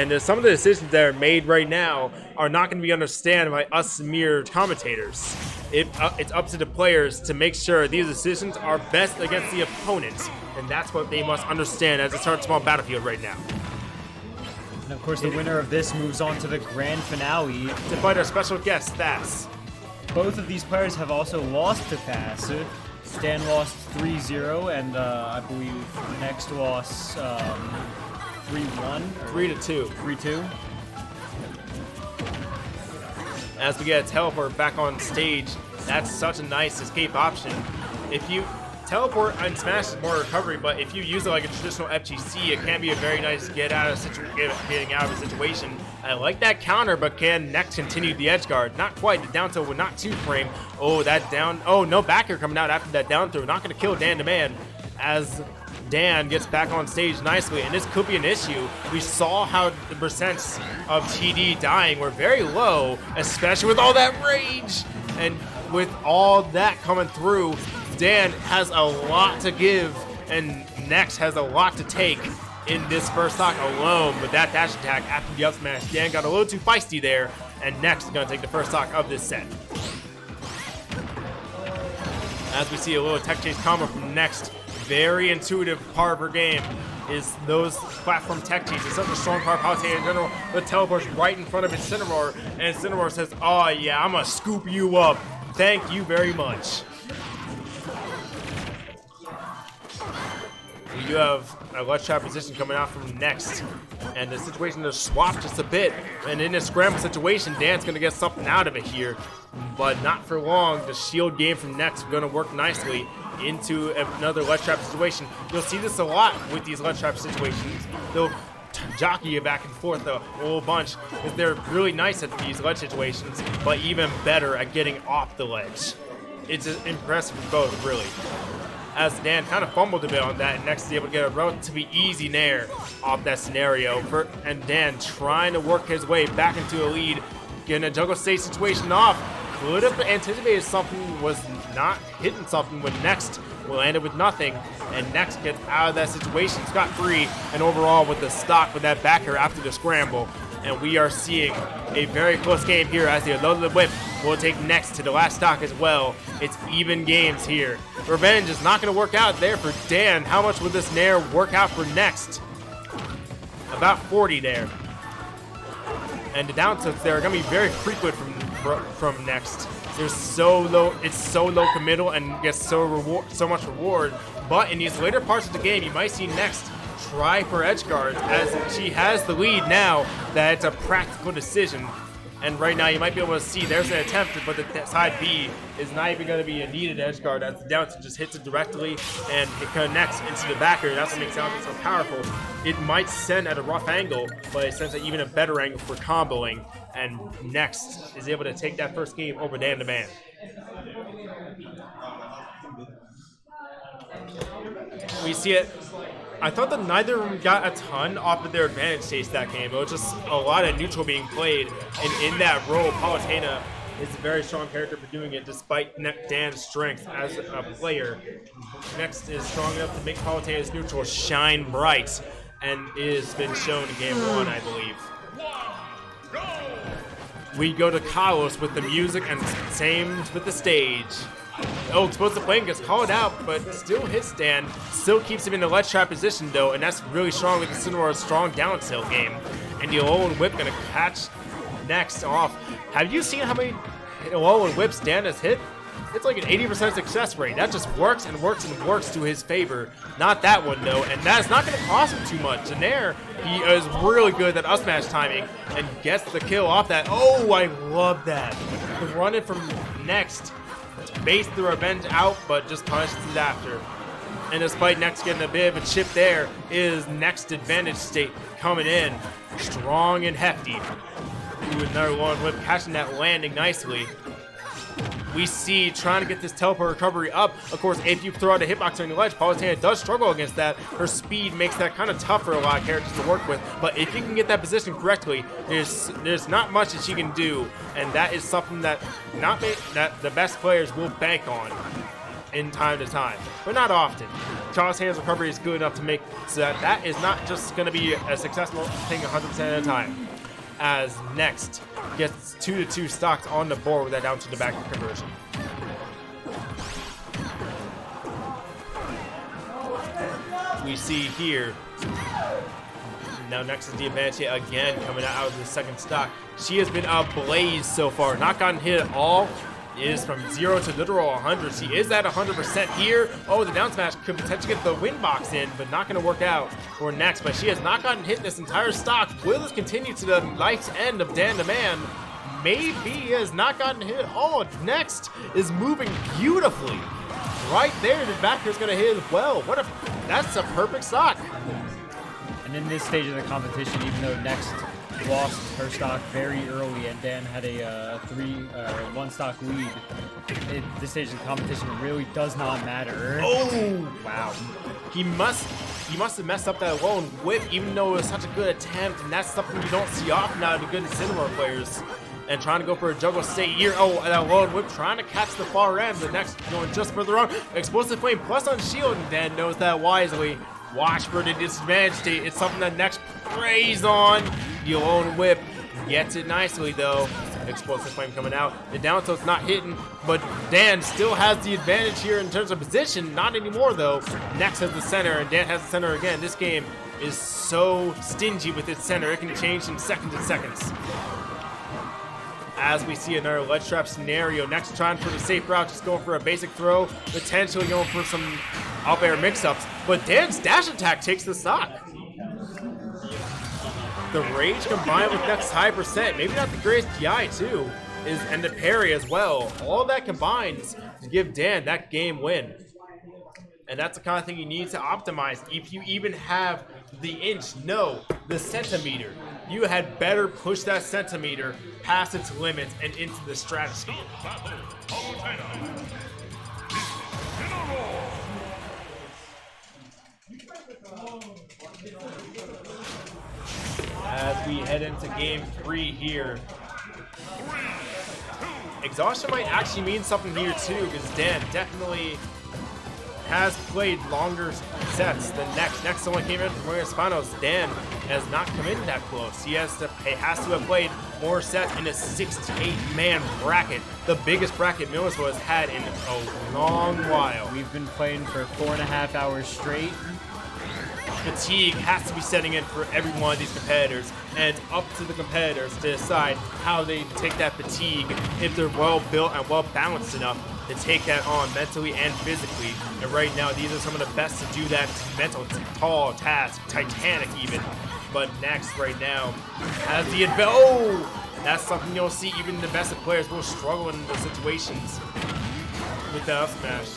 And some of the decisions that are made right now are not going to be understood by us mere commentators. It's up to the players to make sure these decisions are best against the opponent. And that's what they must understand as they start small battlefield right now. And of course, the winner of this moves on to the grand finale to fight our special guest, Thas. Both of these players have also lost to Thas. Stan lost 3-0, and I believe Next lost 3-1? 3-2. 3-2. As we get a teleport back on stage, that's such a nice escape option. If you teleport and Smash is more recovery, but if you use it like a traditional FGC, it can be a very nice getting out of a situation. I like that counter, but can Next continue the edge guard? Not quite. The down tilt would not 2-frame. Oh, that down. Oh, no back air coming out after that down throw. Not going to kill DanTheMan as Dan gets back on stage nicely, and this could be an issue. We saw how the percents of TD dying were very low, especially with all that rage. And with all that coming through, Dan has a lot to give, and Next has a lot to take in this first stock alone. With that dash attack after the up smash, Dan got a little too feisty there, and Next is going to take the first stock of this set. As we see a little tech chase combo from Next, very intuitive part of her game is those platform tech chases. It's such a strong part of Palutena in general. The teleport's right in front of Incineroar, and Incineroar says, "Oh yeah, I'm gonna scoop you up. Thank you very much." We do have a left trap position coming out from Next, and the situation is swapped just a bit. And in a scramble situation, Dan's going to get something out of it here, but not for long. The shield game from Next is going to work nicely into another left trap situation. You'll see this a lot with these left trap situations. They'll jockey you back and forth a whole bunch because they're really nice at these ledge situations, but even better at getting off the ledge. It's impressive for both, really. As Dan kind of fumbled a bit on that, and Next is able to get a relatively easy nair off that scenario. And Dan trying to work his way back into a lead, getting a juggle stage situation off. Could have anticipated something, was not hitting something when Next landed with nothing. And Next gets out of that situation scot-free, and overall with the stock with that backer after the scramble. And we are seeing a very close game here as the loaded whip will take Next to the last stock as well. It's even games here. Revenge is not going to work out there for Dan. How much would this nair work out for Next? About 40 there. And the down tilts there are going to be very frequent from Next. There's so low, it's so low committal and gets so much reward. But in these later parts of the game, you might see Next try for edge guards as she has the lead now that it's a practical decision. And right now you might be able to see there's an attempt, but the side B is not even going to be a needed edge guard as the down tilt just hits it directly and it connects into the backer. That's what makes it so powerful. It might send at a rough angle, but it sends at even a better angle for comboing. And Next is able to take that first game over DanTheMan. We see it. I thought that neither of them got a ton off of their advantage chase that game. It was just a lot of neutral being played, and in that role, Palutena is a very strong character for doing it despite Dan's strength as a player. Next is strong enough to make Palutena's neutral shine bright, and it has been shown in game 1, I believe. We go to Kalos with the music and same with the stage. Oh, explosive flame gets called out, but still hits Dan. Still keeps him in the ledge trap position though, and that's really strong with Incineroar's strong down tilt game. And the Alolan Whip gonna catch Next off. Have you seen how many Alolan Whips Dan has hit? It's like an 80% success rate. That just works and works and works to his favor. Not that one though, and that's not gonna cost him too much. And there, he is really good at up smash timing and gets the kill off that. Oh, I love that. The run-in from Next. Base the revenge out, but just punishes it after. And despite Next getting a bit of a chip there, is Next advantage state coming in strong and hefty. Ooh, another long whip catching that landing nicely. We see trying to get this teleport recovery up. Of course, if you throw out a hitbox during the ledge, Palutena does struggle against that. Her speed makes that kind of tough for a lot of characters to work with. But if you can get that position correctly, there's not much that she can do, and that is something that the best players will bank on. in time to time, but not often. Crosshair's recovery is good enough to make so that is not just going to be a successful thing 100% at a time. As next gets 2-2 stocks on the board with that down to the back conversion. We see here. Now next is the advantage again coming out of the second stock. She has been ablaze so far. Not gotten hit at all. It is from 0 to literal 100. She is at 100% here. Oh, the down smash could potentially get the win box in, but not going to work out for next. But she has not gotten hit this entire stock. Will this continue to the life's end of DanTheMan? Maybe he has not gotten hit at all. Next is moving beautifully. Right there, the backer is going to hit as well. That's a perfect stock. And in this stage of the competition, even though Next lost her stock very early and Dan had a 1 stock lead, this stage of the competition really does not matter. Oh! Wow. He must have messed up that lone whip, even though it was such a good attempt, and that's something you don't see often out of the good Incineroar players. And trying to go for a juggle state here. Oh, that lone whip trying to catch the far end. The Next going just further on. Explosive Flame plus on shield, and Dan knows that wisely. Watch for the disadvantage state. It's something that Next preys on. The lone whip gets it nicely though. Explosive Flame coming out. The down tilt's not hitting, but Dan still has the advantage here in terms of position. Not anymore though. Next has the center, and Dan has the center again. This game is so stingy with its center. It can change in seconds and seconds. As we see another ledge trap scenario. Next trying for the safe route, just going for a basic throw, potentially going for some up air mix-ups, but Dan's dash attack takes the stock. The rage combined with Next's high percent, maybe not the greatest PI too, and the parry as well. All that combines to give Dan that game win. And that's the kind of thing you need to optimize. If you even have the inch, no, the centimeter. You had better push that centimeter past its limits and into the stratosphere. As we head into game 3 here. Exhaustion might actually mean something here too, because Dan definitely has played longer sets than Next. Next only came in from Winners Finals. Dan has not come in that close. He has to have played more sets in a 6 to 8 man bracket, the biggest bracket Millersville has had in a long while. We've been playing for 4.5 hours straight. Fatigue has to be setting in for every one of these competitors, and it's up to the competitors to decide how they take that fatigue, if they're well built and well balanced enough to take that on mentally and physically. And right now, these are some of the best to do that mental, tall task, titanic even. But Next right now has the advantage. Oh! That's something you'll see even the best of players will struggle in those situations with the up smash.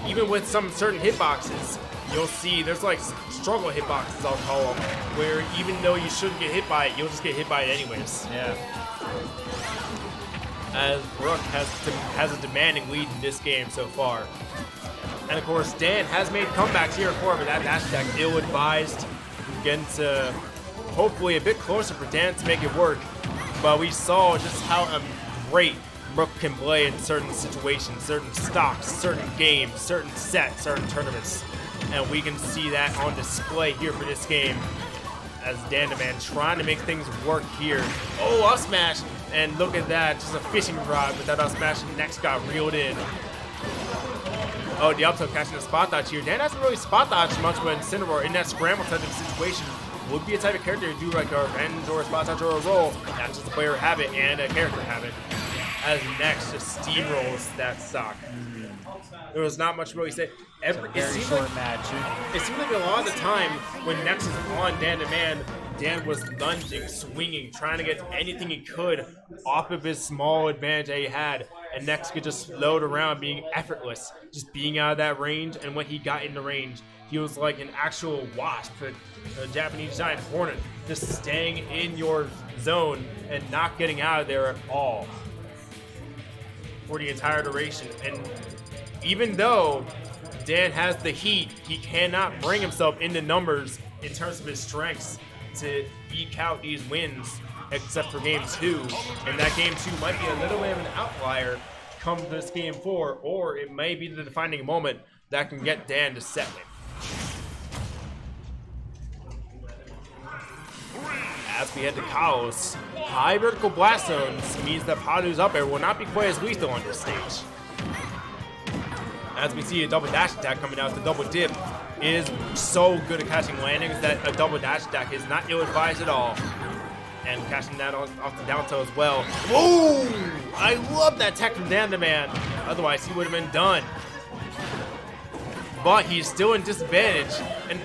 Even with some certain hitboxes, you'll see there's like struggle hitboxes, I'll call them, where even though you shouldn't get hit by it, you'll just get hit by it anyways. Yeah. As Brooke has a demanding lead in this game so far. And of course, Dan has made comebacks here before, but that dash attack ill-advised. Getting to hopefully a bit closer for Dan to make it work. But we saw just how great Brooke can play in certain situations, certain stocks, certain games, certain sets, certain tournaments. And we can see that on display here for this game as DanTheMan trying to make things work here. Oh, up smash, and look at that, just a fishing rod with that up smash, and Next got reeled in. Oh, the up tilt catching the spot dodge here. Dan hasn't really spot dodged much, but Incineroar in that scramble type of situation would be a type of character to do like a revenge or a spot dodge or a roll. That's just a player habit and a character habit. As Next just steamrolls that stock. There was not much really said. It seemed like a lot of the time when Next is on DanTheMan, Dan was lunging, swinging, trying to get anything he could off of his small advantage that he had, and Next could just float around being effortless, just being out of that range. And when he got in the range, he was like an actual wasp, a Japanese giant hornet, just staying in your zone and not getting out of there at all for the entire duration. And even though Dan has the heat, he cannot bring himself into numbers in terms of his strengths to eke out these wins, except for game 2. And that game 2 might be a little bit of an outlier come this game for, or it may be the defining moment that can get Dan to second. As we head to Chaos, high vertical blast zones means that Palu's up air will not be quite as lethal on this stage. As we see a double dash attack coming out, the double dip is so good at catching landings that a double dash attack is not ill-advised at all. And catching that off the down tilt as well. Whoa! I love that tech from DanTheMan. Otherwise, he would have been done. But he's still in disadvantage. And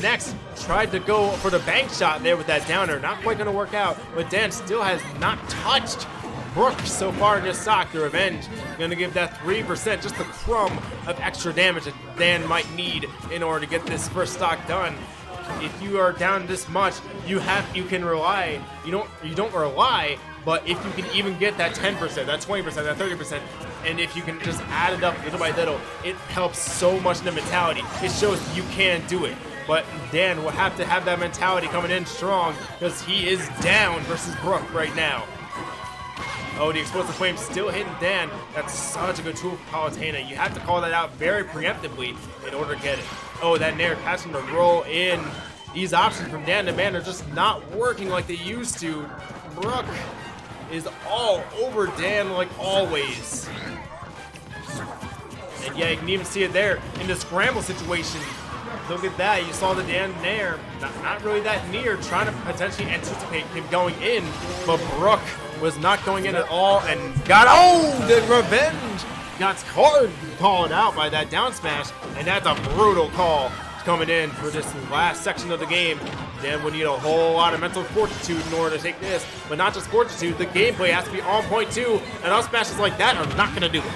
next tried to go for the bank shot there with that downer. Not quite going to work out. But Dan still has not touched Brook so far in this stock. The revenge going to give that 3%, just a crumb of extra damage that Dan might need in order to get this first stock done. If you are down this much, you don't rely, but if you can even get that 10%, that 20%, that 30%, and if you can just add it up little by little, it helps so much in the mentality. It shows you can do it. But Dan will have to have that mentality coming in strong because he is down versus Brook right now. Oh, the explosive flame still hitting Dan. That's such a good tool for Palutena. You have to call that out very preemptively in order to get it. Oh, that Nair passing the roll in. These options from DanTheMan are just not working like they used to. Brook is all over Dan like always. And yeah, you can even see it there in the scramble situation. Look at that. You saw the Dan Nair, not really that near, trying to potentially anticipate him going in, but Brook was not going in at all and got, the revenge got called out by that down smash, and that's a brutal call coming in for this last section of the game. Dan would need a whole lot of mental fortitude in order to take this, but not just fortitude, the gameplay has to be on point too, and up smashes like that are not going to do it.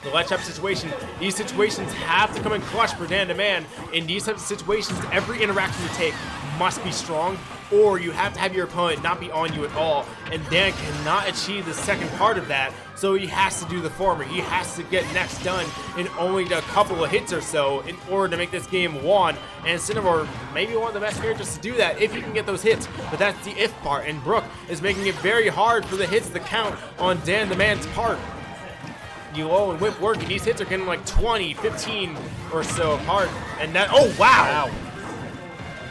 The ledge up situation, these situations have to come in clutch for DanTheMan. In these types of situations, every interaction you take must be strong, or you have to have your opponent not be on you at all. And Dan cannot achieve the second part of that, so he has to do the former. He has to get next done in only a couple of hits or so in order to make this game won. And Incineroar may be one of the best characters to do that if he can get those hits, but that's the if part, and Brook is making it very hard for the hits to count on DanTheMan's part. You and whip working, these hits are getting like 20, 15 or so apart, and that, oh wow!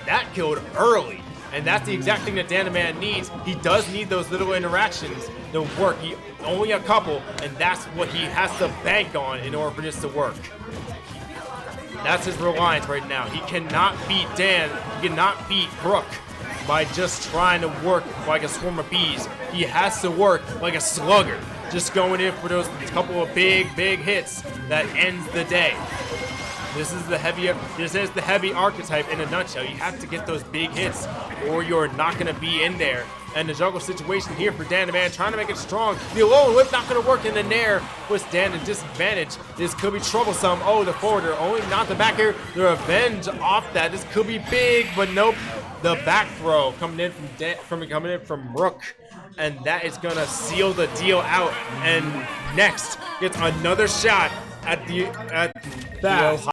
That killed early, and that's the exact thing that DanTheMan needs. He does need those little interactions to work. He only a couple, and that's what he has to bank on in order for this to work. That's his reliance right now. He cannot beat Dan, he cannot beat Brook by just trying to work like a swarm of bees. He has to work like a slugger, just going in for those couple of big hits that ends the day. This is the heavy archetype in a nutshell. You have to get those big hits, or you're not going to be in there. And the juggle situation here for DanTheMan, trying to make it strong. The alone whip not going to work in the Nair. Puts Dan at disadvantage. This could be troublesome. Oh, the forwarder, only not the back air. The revenge off that. This could be big, but nope. The back throw coming in from Brook, and that is gonna seal the deal out. And next gets another shot at that.